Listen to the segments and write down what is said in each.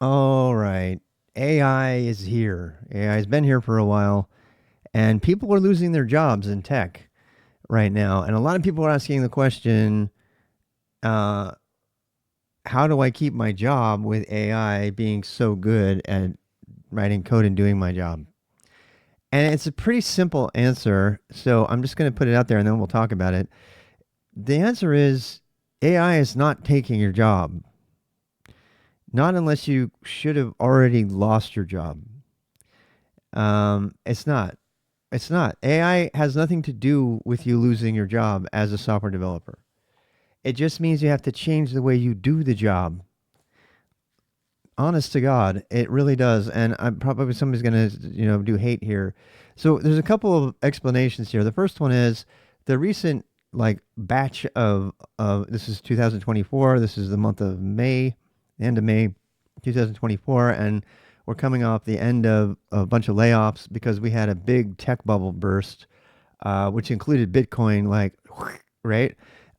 All right. AI is here. AI has been here for a while, and people are losing their jobs in tech right now. And a lot of people are asking the question, uh, how do I keep my job with AI being so good at writing code and doing my job? And it's a pretty simple answer. So I'm just going to put it out there and then we'll talk about it. The answer is AI is not taking your job, not unless you should have already lost your job. It's not. It's not. AI has nothing to do with you losing your job as a software developer. It just means you have to change the way you do the job. Honest to God, it really does. And I'm probably somebody's going to, do hate here. So there's a couple of explanations here. The first one is the recent like batch of this is 2024. This is the month of May, the end of May, 2024, and we're coming off the end of a bunch of layoffs because we had a big tech bubble burst, which included Bitcoin, like right.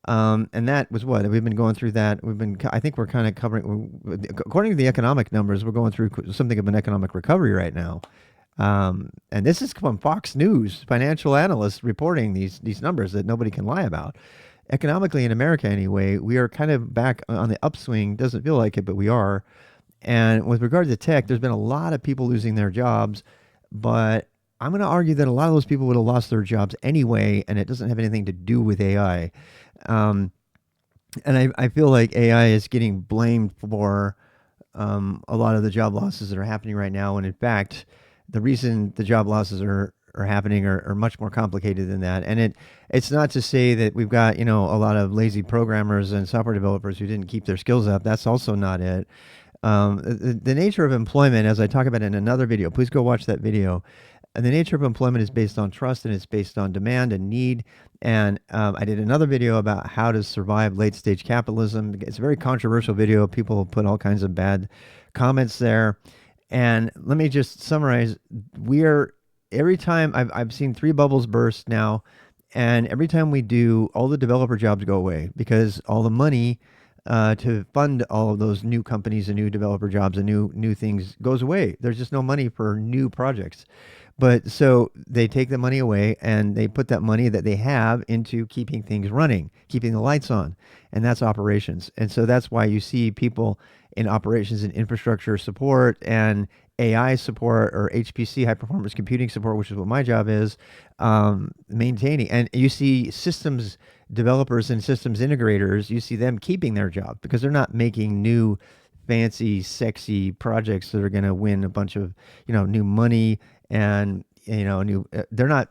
And that was what we've been going through. That we've been. I think we're kind of covering. According to the economic numbers, we're going through something of an economic recovery right now. And this is from Fox News, financial analysts reporting these numbers that nobody can lie about. Economically in America, anyway, we are kind of back on the upswing. Doesn't feel like it, but we are. And with regard to tech, there's been a lot of people losing their jobs, but I'm going to argue that a lot of those people would have lost their jobs anyway, and it doesn't have anything to do with AI. Um, and I feel like AI is getting blamed for a lot of the job losses that are happening right now. And in fact, the reason the job losses are happening are much more complicated than that. And it's not to say that we've got, a lot of lazy programmers and software developers who didn't keep their skills up. That's also not it. The nature of employment, as I talk about in another video, please go watch that video. And the nature of employment is based on trust and it's based on demand and need. And I did another video about how to survive late stage capitalism. It's a very controversial video. People put all kinds of bad comments there. And let me just summarize. We are, every time I've seen three bubbles burst now, and every time we do, all the developer jobs go away because all the money to fund all of those new companies and new developer jobs and new things goes away. There's just no money for new projects. But so they take the money away and they put that money that they have into keeping things running, keeping the lights on, and that's operations. And so that's why you see people in operations and infrastructure support and AI support or HPC, high performance computing support, which is what my job is, maintaining. And you see systems developers and systems integrators, you see them keeping their job because they're not making new fancy sexy projects that are going to win a bunch of new money and new they're not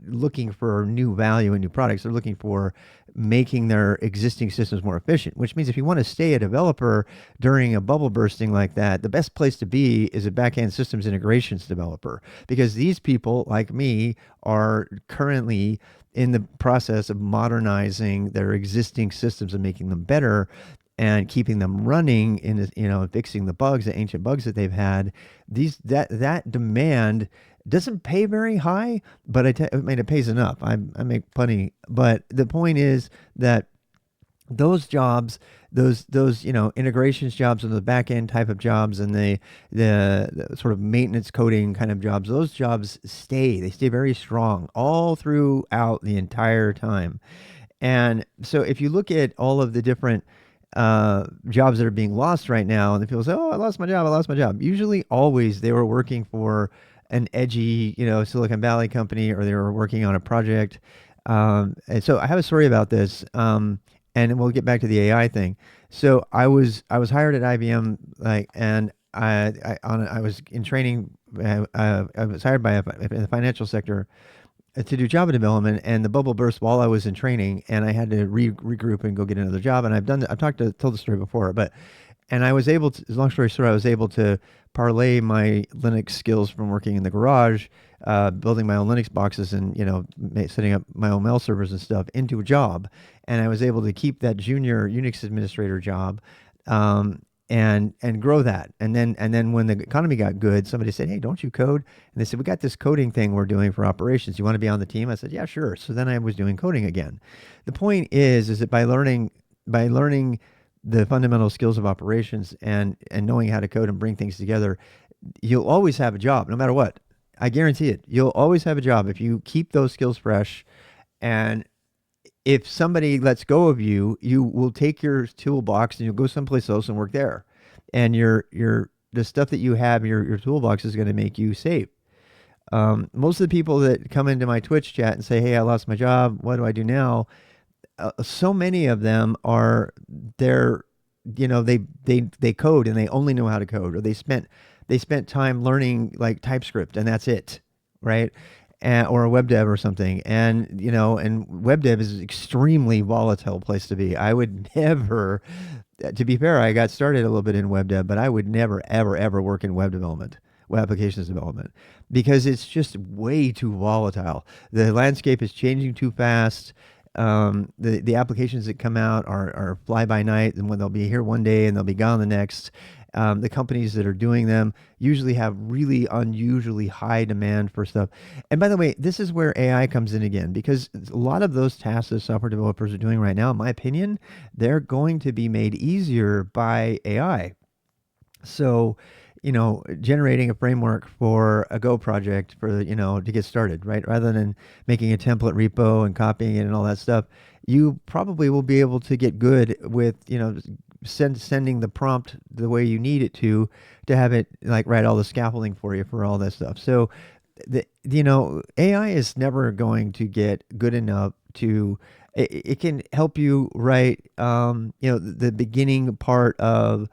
looking for new value and new products. They're looking for making their existing systems more efficient, which means if you want to stay a developer during a bubble bursting like that, the best place to be is a backend systems integrations developer, because these people like me are currently in the process of modernizing their existing systems and making them better and keeping them running in, fixing the bugs, the ancient bugs that they've had. That demand doesn't pay very high, but I mean, it pays enough. I make plenty, but the point is that those jobs, those integrations jobs and the back end type of jobs and the sort of maintenance coding kind of jobs, those jobs stay. They stay very strong all throughout the entire time. And so if you look at all of the different jobs that are being lost right now, and the people say, "Oh, I lost my job. I lost my job." Usually, always they were working for an edgy, Silicon Valley company, or they were working on a project. And so I have a story about this, and we'll get back to the AI thing. So I was hired at IBM, like, and I was in training. I was hired by in the financial sector to do Java development, and the bubble burst while I was in training, and I had to regroup and go get another job. And I've told the story before, but and I was able to, long story short, I was able to parlay my Linux skills from working in the garage, building my own Linux boxes and setting up my own mail servers and stuff into a job, and I was able to keep that junior Unix administrator job. And grow that. And then when the economy got good, somebody said, "Hey, don't you code?" And they said, "We got this coding thing we're doing for operations. You want to be on the team?" I said, "Yeah, sure." So then I was doing coding again. The point is that by learning the fundamental skills of operations and knowing how to code and bring things together, you'll always have a job, no matter what. I guarantee it. You'll always have a job if you keep those skills fresh. And if somebody lets go of you, you will take your toolbox and you'll go someplace else and work there. And your the stuff that you have, your toolbox is going to make you safe. Most of the people that come into my Twitch chat and say, "Hey, I lost my job. What do I do now?" So many of them are they're they code and they only know how to code, or they spent time learning like TypeScript and that's it, right? Or a web dev or something. And and web dev is an extremely volatile place to be. I would never, to be fair, I got started a little bit in web dev, but I would never, ever, ever work in web development, web applications development, because it's just way too volatile. The landscape is changing too fast. The applications that come out are fly by night, and when they'll be here one day and they'll be gone the next. The companies that are doing them usually have really unusually high demand for stuff. And by the way, this is where AI comes in again, because a lot of those tasks that software developers are doing right now, in my opinion, they're going to be made easier by AI. So, generating a framework for a Go project for, to get started, right? Rather than making a template repo and copying it and all that stuff, you probably will be able to get good with, sending the prompt the way you need it to have it like write all the scaffolding for you for all that stuff. So, AI is never going to get good enough to, it can help you write, the beginning part of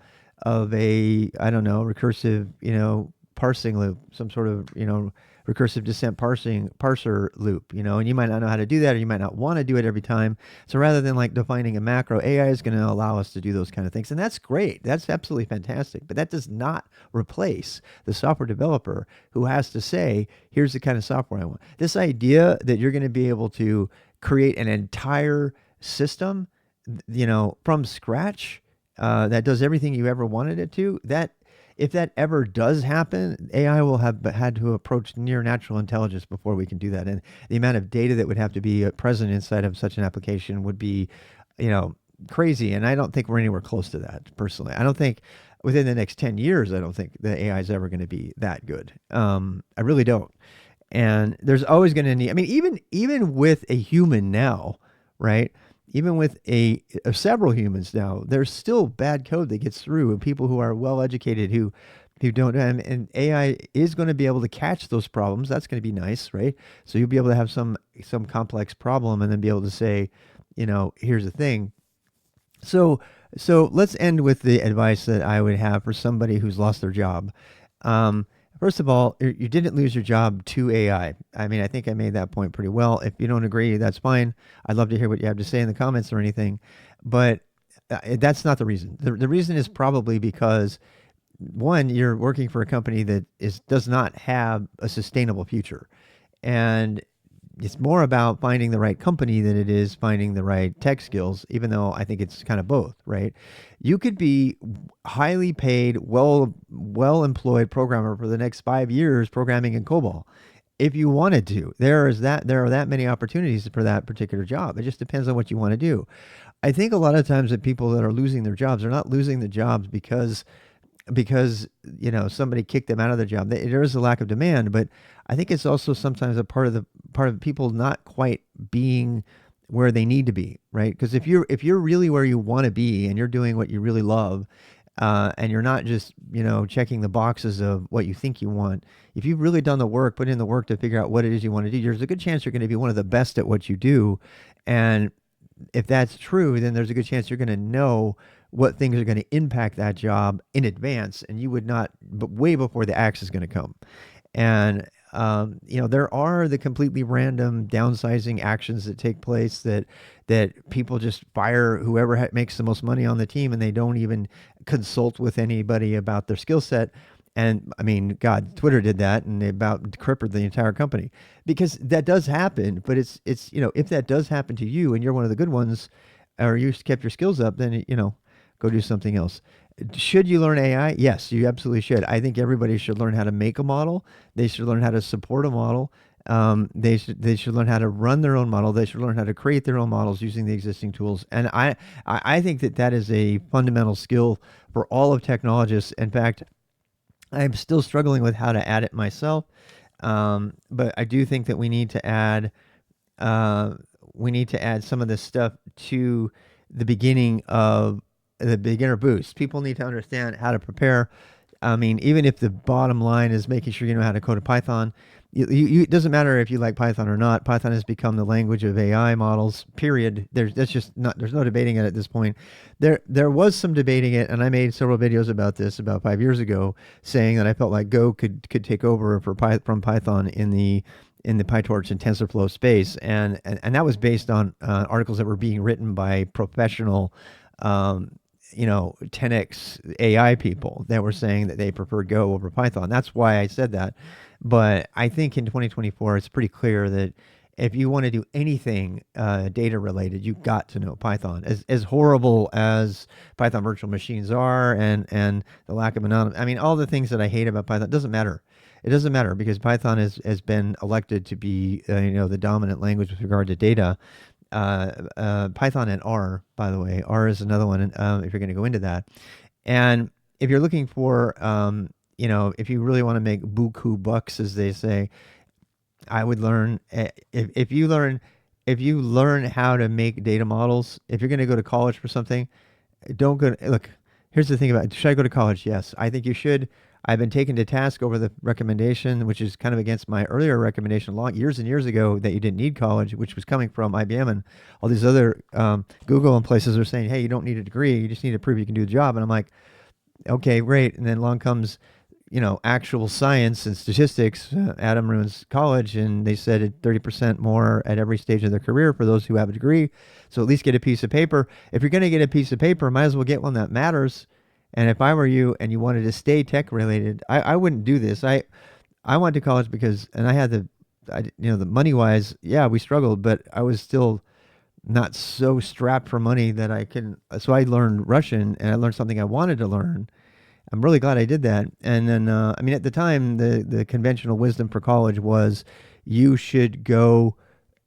a, I don't know, recursive, parsing loop, some sort of, recursive descent parser loop, and you might not know how to do that, or you might not want to do it every time. So rather than like defining a macro, AI is going to allow us to do those kind of things. And that's great. That's absolutely fantastic. But that does not replace the software developer who has to say, here's the kind of software I want. This idea that you're going to be able to create an entire system, from scratch, that does everything you ever wanted it to, that if that ever does happen, AI will have had to approach near natural intelligence before we can do that. And the amount of data that would have to be present inside of such an application would be, crazy. And I don't think we're anywhere close to that personally. I don't think within the next 10 years, I don't think the AI is ever going to be that good. I really don't. And there's always going to need, I mean, even with a human now, right? Even with several humans now, there's still bad code that gets through, and people who are well educated who don't, and AI is going to be able to catch those problems. That's going to be nice, right? So you'll be able to have some complex problem and then be able to say, here's the thing. So let's end with the advice that I would have for somebody who's lost their job. First of all, you didn't lose your job to AI. I mean, I think I made that point pretty well. If you don't agree, that's fine. I'd love to hear what you have to say in the comments or anything. But that's not the reason. The reason is probably because, one, you're working for a company that does not have a sustainable future. And it's more about finding the right company than it is finding the right tech skills, even though I think it's kind of both, right? You could be highly paid, well employed programmer for the next 5 years programming in COBOL if you wanted to. There are that many opportunities for that particular job. It just depends on what you want to do. I think a lot of times that people that are losing their jobs are not losing the jobs because somebody kicked them out of the job. There is a lack of demand, but I think it's also sometimes a part of people not quite being where they need to be, right? Because if you're really where you want to be and you're doing what you really love, and you're not just checking the boxes of what you think you want, if you've really done the work, put in the work to figure out what it is you want to do, there's a good chance you're going to be one of the best at what you do. And if that's true, then there's a good chance you're going to know what things are going to impact that job in advance, and you would not, but way before the axe is going to come. And there are the completely random downsizing actions that take place that people just fire whoever makes the most money on the team, and they don't even consult with anybody about their skill set. And I mean, God, Twitter did that, and they about crippled the entire company, because that does happen. But it's if that does happen to you and you're one of the good ones, or you kept your skills up, then go do something else. Should you learn AI? Yes, you absolutely should. I think everybody should learn how to make a model. They should learn how to support a model. They should learn how to run their own model. They should learn how to create their own models using the existing tools. And I think that that is a fundamental skill for all of technologists. In fact, I'm still struggling with how to add it myself. But I do think that uh, we need to add some of this stuff to the beginning of the beginner boost. People need to understand how to prepare. I mean, even if the bottom line is making sure you know how to code a Python, it doesn't matter if you like Python or not. Python has become the language of AI models. Period. That's just not. There's no debating it at this point. There was some debating it, and I made several videos about this about 5 years ago, saying that I felt like Go could take over from Python in the PyTorch and TensorFlow space, and that was based on articles that were being written by professional, um, 10x AI people that were saying that they prefer Go over Python. That's why I said that. But I think in 2024, it's pretty clear that if you want to do anything data related, you've got to know Python. As horrible as Python virtual machines are, and the lack of anonymous, I mean, all the things that I hate about Python, doesn't matter. It doesn't matter because Python has been elected to be the dominant language with regard to data. Python and R, by the way, R is another one. If you're going to go into that, and if you're looking for, if you really want to make buku bucks, as they say, I would learn if you learn how to make data models. If you're going to go to college for something, don't go. Look, here's the thing about it. Should I go to college? Yes, I think you should. I've been taken to task over the recommendation, which is kind of against my earlier recommendation long years and years ago that you didn't need college, which was coming from IBM and all these other Google and places are saying, hey, you don't need a degree, you just need to prove you can do the job. And I'm like, okay, great. And then along comes actual science and statistics. Adam ruins college, and they said it 30% more at every stage of their career for those who have a degree. So at least get a piece of paper. If you're going to get a piece of paper, might as well get one that matters. And if I were you and you wanted to stay tech related, I wouldn't do this. I went to college because, and I had the money wise, yeah, we struggled, but I was still not so strapped for money that I can. So I learned Russian, and I learned something I wanted to learn. I'm really glad I did that. And then, I mean, at the time, the conventional wisdom for college was you should go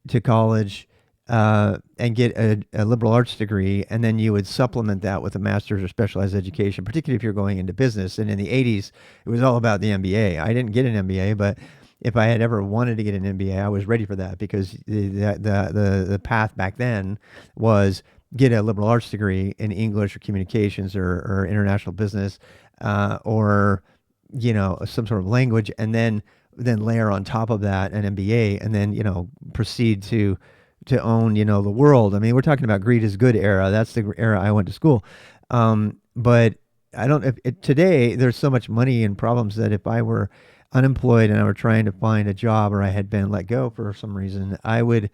to college and get a liberal arts degree, and then you would supplement that with a master's or specialized education, particularly if you're going into business. And in the 80s, it was all about the MBA. I didn't get an MBA, but if I had ever wanted to get an MBA, I was ready for that because the path back then was get a liberal arts degree in English or communications or international business, or some sort of language, and then layer on top of that an MBA, and then proceed to own the world. I mean, we're talking about greed is good era. That's the era I went to school. But I don't. Today there's so much money and problems that if I were unemployed and I were trying to find a job, or I had been let go for some reason, I would,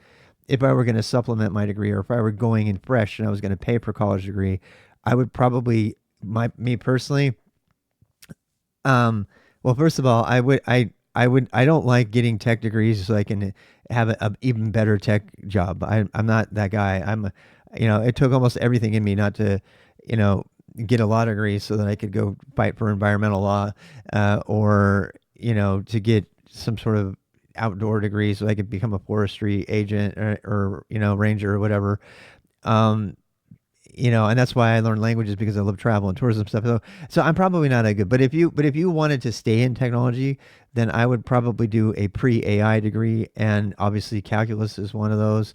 if I were going to supplement my degree, or if I were going in fresh and I was going to pay for a college degree, I would probably, me personally, well, first of all, I don't like getting tech degrees so I can have a even better tech job. I'm not that guy. It took almost everything in me not to, get a law degree so that I could go fight for environmental law, or, to get some sort of outdoor degree so I could become a forestry agent, or ranger or whatever. Um, and that's why I learned languages, because I love travel and tourism stuff. So I'm probably not that good. But if you wanted to stay in technology, then I would probably do a pre-AI degree, and obviously calculus is one of those.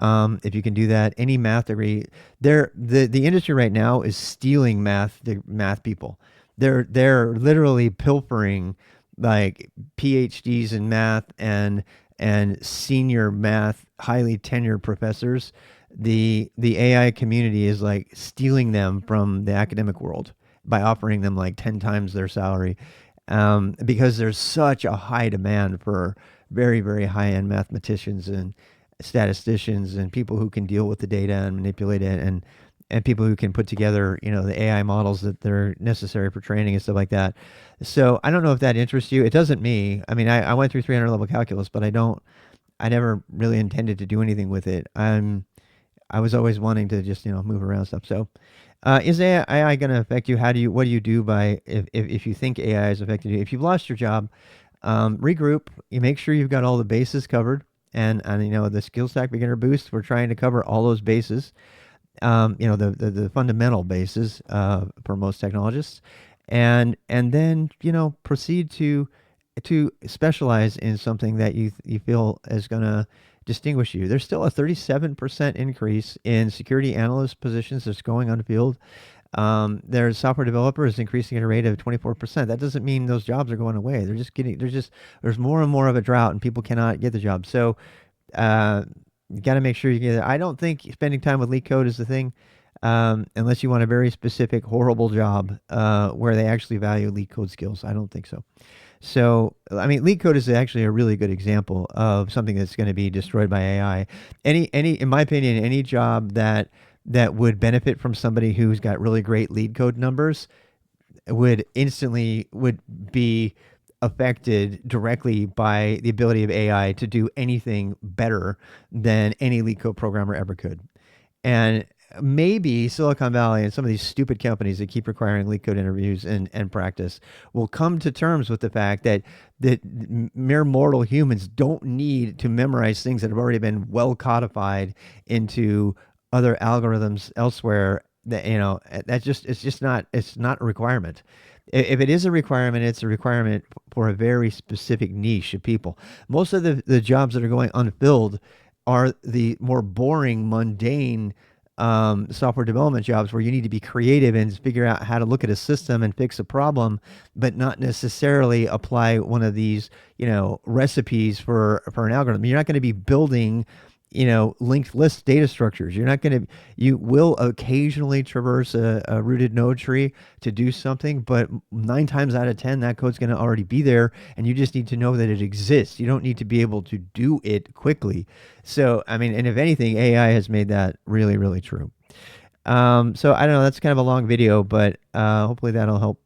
If you can do that, any math degree, the industry right now is stealing math people. They're literally pilfering like PhDs in math and senior math, highly tenured professors. The AI community is like stealing them from the academic world by offering them like 10 times their salary, because there's such a high demand for very, very high end mathematicians and statisticians and people who can deal with the data and manipulate it, and people who can put together the AI models that are necessary for training and stuff like that. So I don't know if that interests you. It doesn't me. I mean, I went through 300 level calculus, but I never really intended to do anything with it. I was always wanting to just move around stuff. So, is AI going to affect you? What do you do by if you think AI is affecting you? If you've lost your job, regroup. You make sure you've got all the bases covered. And the skill stack beginner boost, we're trying to cover all those bases. The fundamental bases for most technologists, and then proceed to specialize in something that you feel is going to distinguish you. There's still a 37% increase in security analyst positions that's going unfilled. There's software developers increasing at a rate of 24%. That doesn't mean those jobs are going away. There's more and more of a drought, and people cannot get the job. So you got to make sure you get it. I don't think spending time with leak code is the thing, unless you want a very specific, horrible job where they actually value leak code skills. I don't think so. So, I mean, leak code is actually a really good example of something that's going to be destroyed by AI. In my opinion, any job that would benefit from somebody who's got really great lead code numbers would be affected directly by the ability of AI to do anything better than any lead code programmer ever could. And maybe Silicon Valley and some of these stupid companies that keep requiring leak code interviews and practice will come to terms with the fact that mere mortal humans don't need to memorize things that have already been well codified into other algorithms elsewhere. It's not a requirement. If it is a requirement, it's a requirement for a very specific niche of people. Most of the jobs that are going unfilled are the more boring, mundane software development jobs where you need to be creative and figure out how to look at a system and fix a problem, but not necessarily apply one of these, recipes for an algorithm. You're not going to be building, linked list data structures. You will occasionally traverse a rooted node tree to do something, but 9 times out of 10, that code's going to already be there, and you just need to know that it exists. You don't need to be able to do it quickly. So, I mean, and if anything, AI has made that really, really true. So I don't know, that's kind of a long video, but hopefully that'll help